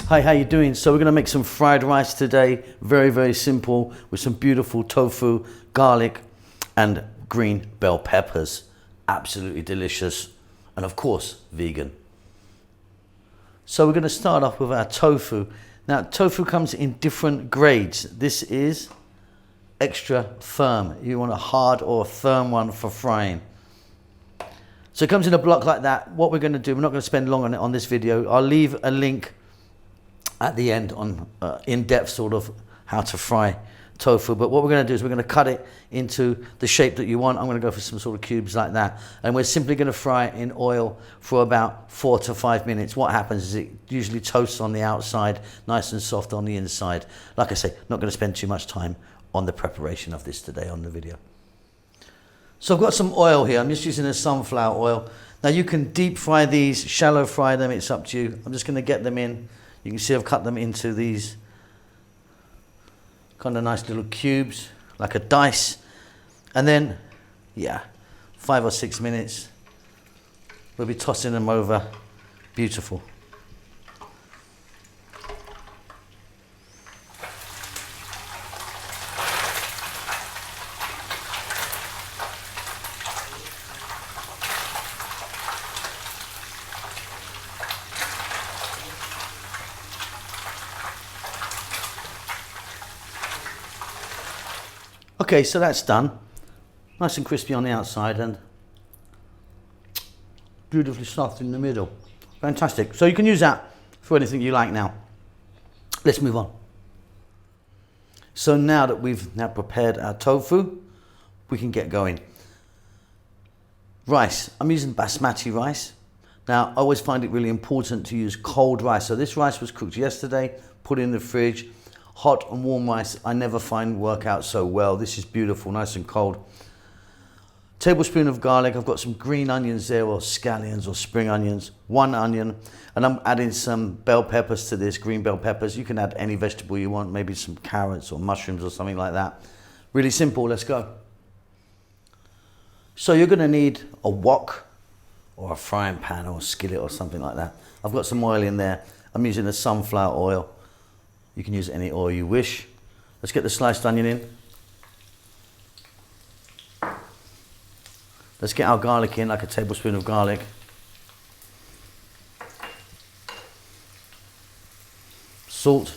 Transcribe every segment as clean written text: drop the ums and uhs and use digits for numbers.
Hi, how you doing? So we're gonna make some fried rice today. Very, very simple with some beautiful tofu, garlic, and green bell peppers. Absolutely delicious. And of course, vegan. So we're gonna start off with our tofu. Now, tofu comes in different grades. This is extra firm. You want a hard or a firm one for frying. So it comes in a block like that. What we're gonna do, we're not gonna spend long on it on this video. I'll leave a link at the end on in-depth sort of how to fry tofu. But what we're going to do is we're going to cut it into the shape that you want. I'm going to go for some sort of cubes like that. And we're simply going to fry it in oil for about 4 to 5 minutes. What happens is it usually toasts on the outside, nice and soft on the inside. Like I say, not going to spend too much time on the preparation of this today on the video. So I've got some oil here. I'm just using a sunflower oil. Now you can deep fry these, shallow fry them, it's up to you. I'm just going to get them in. You can see I've cut them into these kind of nice little cubes, like a dice. And then, yeah, 5 or 6 minutes, we'll be tossing them over. Beautiful. Okay, so that's done. Nice and crispy on the outside and beautifully soft in the middle. Fantastic. So you can use that for anything you like now. Let's move on. So now that we've prepared our tofu, we can get going. Rice. I'm using basmati rice. Now, I always find it really important to use cold rice. So this rice was cooked yesterday, put in the fridge. Hot and warm rice, I never find work out so well. This is beautiful, nice and cold. Tablespoon of garlic. I've got some green onions there, or scallions or spring onions. 1 onion, and I'm adding some bell peppers to this, green bell peppers. You can add any vegetable you want, maybe some carrots or mushrooms or something like that. Really simple, let's go. So you're gonna need a wok or a frying pan or a skillet or something like that. I've got some oil in there. I'm using a sunflower oil. You can use any oil you wish. Let's get the sliced onion in. Let's get our garlic in, like a tablespoon of garlic. Salt.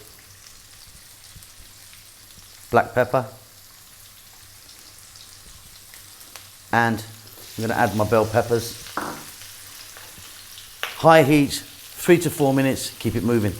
Black pepper. And I'm going to add my bell peppers. High heat, 3 to 4 minutes, keep it moving.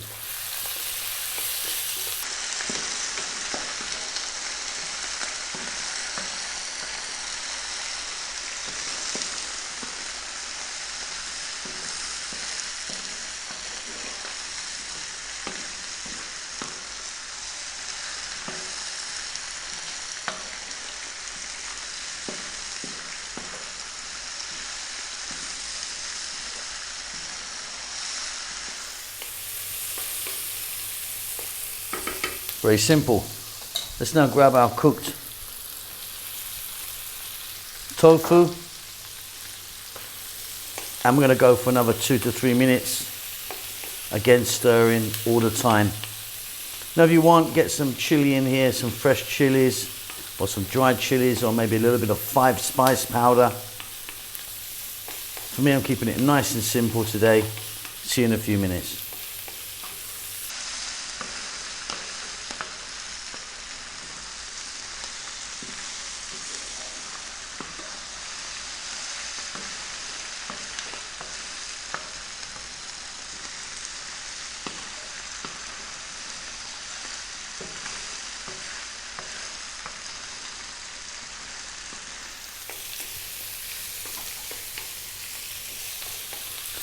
Very simple. Let's now grab our cooked tofu, and we're going to go for another 2 to 3 minutes. Again, stirring all the time. Now if you want, get some chili in here, some fresh chilies or some dried chilies, or maybe a little bit of 5 spice powder. For me, I'm keeping it nice and simple today. See you in a few minutes.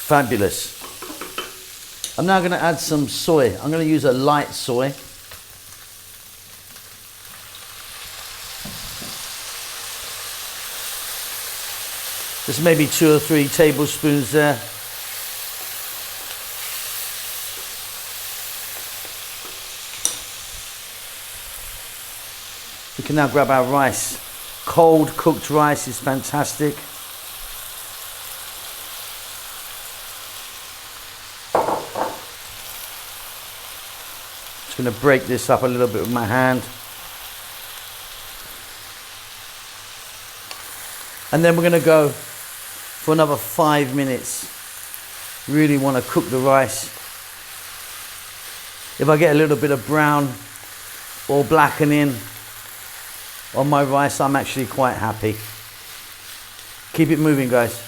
Fabulous. I'm now going to add some soy. I'm going to use a light soy. Just maybe 2 or 3 tablespoons there. We can now grab our rice. Cold cooked rice is fantastic. Just going to break this up a little bit with my hand. And then we're going to go for another 5 minutes. Really want to cook the rice. If I get a little bit of brown or blackening on my rice, I'm actually quite happy. Keep it moving, guys.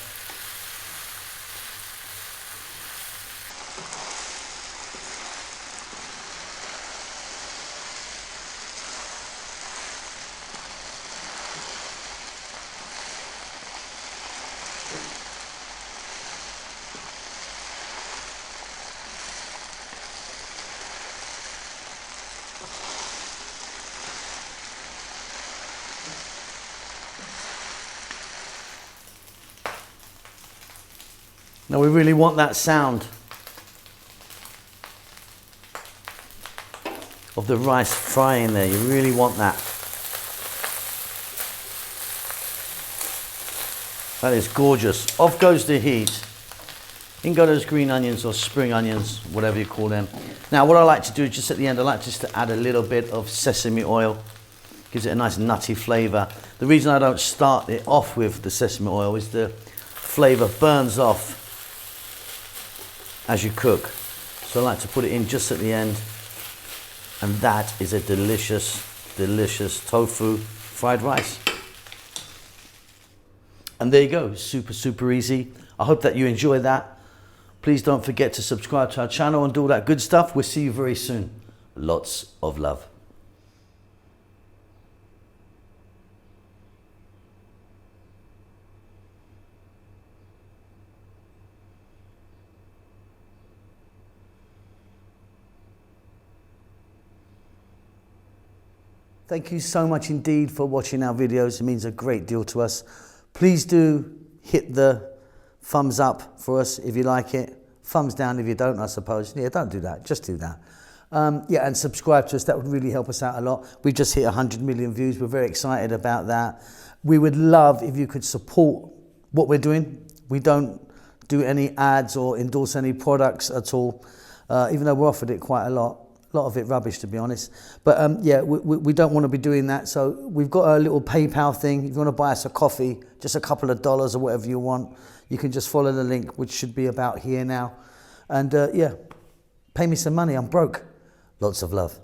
Now we really want that sound of the rice frying there. You really want that. That is gorgeous. Off goes the heat. In go those green onions or spring onions, whatever you call them. Now what I like to do is just at the end, I like just to add a little bit of sesame oil. Gives it a nice nutty flavour. The reason I don't start it off with the sesame oil is the flavour burns off as you cook. So I like to put it in just at the end. And that is a delicious, delicious tofu fried rice. And there you go, super, super easy. I hope that you enjoy that. Please don't forget to subscribe to our channel and do all that good stuff. We'll see you very soon. Lots of love. Thank you so much indeed for watching our videos. It means a great deal to us. Please do hit the thumbs up for us if you like it. Thumbs down if you don't, I suppose. Yeah, don't do that. Just do that. Yeah, and subscribe to us. That would really help us out a lot. We've just hit 100 million views. We're very excited about that. We would love if you could support what we're doing. We don't do any ads or endorse any products at all, even though we're offered it quite a lot. A lot of it rubbish, to be honest. But yeah, we don't want to be doing that. So we've got a little PayPal thing. If you want to buy us a coffee, just a couple of dollars or whatever you want, you can just follow the link, which should be about here now. And yeah, pay me some money. I'm broke. Lots of love.